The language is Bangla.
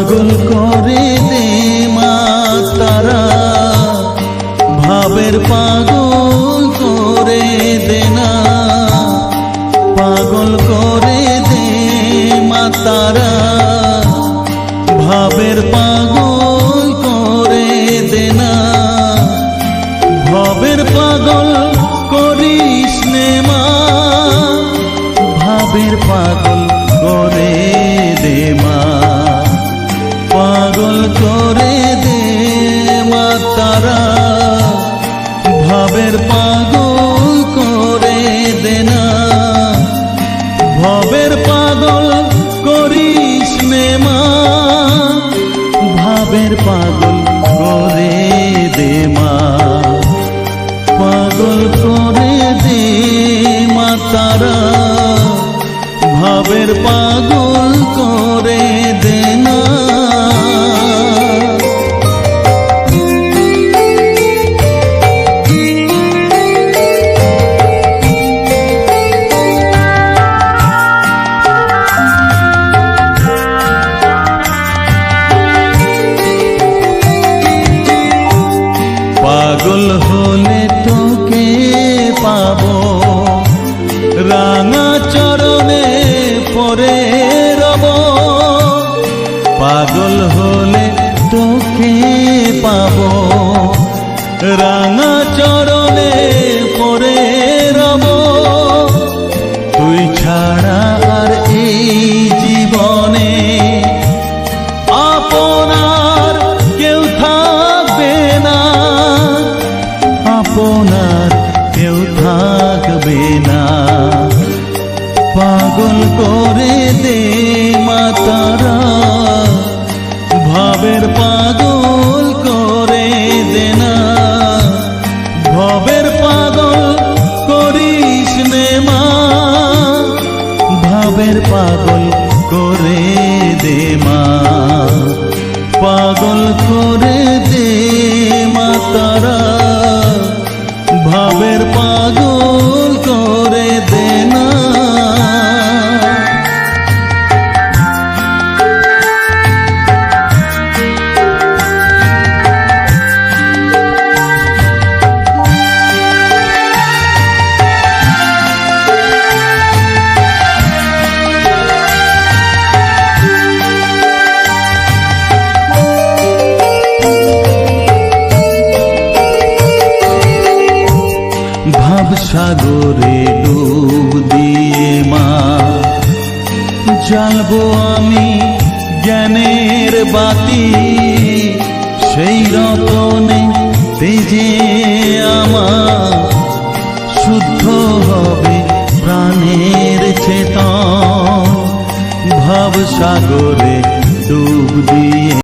পাগল করে দে মা তারা, ভাবের পাগল করে দে না, পাগল করে দে মা তারা, ভাবের পাগল করে দে না, ভাবের পাগল করিস নে মা, ভাবের পাগল করে দে মা, পাগল করে দে মা তারা, ভাবের পাগল করে দে না, ভাবের পাগল করিস নে মা, ভাবের পাগল করে দে মা, পাগল করে দে মা তারা, ভাবের পাগল করে দে না। পাগল হলে তোকে পাবো, রাঙা চরণে পরে রব, পাগল হলে তোকে পাবো, রাঙা চরণে পরে রব, তুই ছাড়া আর এই জীবনে আপনার কেউ থাকবে না, আপনার কেউ থাকবে না, পাগল করে দে মা তারা, ভাবের পাগল করে দে না, ভাবের পাগল করিস নে মা, ভাবের পাগল করে দে মা, পাগল করে দে মা তারা, ভাবের পাগল করে দে না। ভাব সাগরে ডুব দিয়ে মা, জ্বালবো আমি জ্ঞানের বাতি, সেই রতনে তেজে আমার শুদ্ধ হবে প্রাণের চেতন, ভাব সাগরে ডুব দিয়ে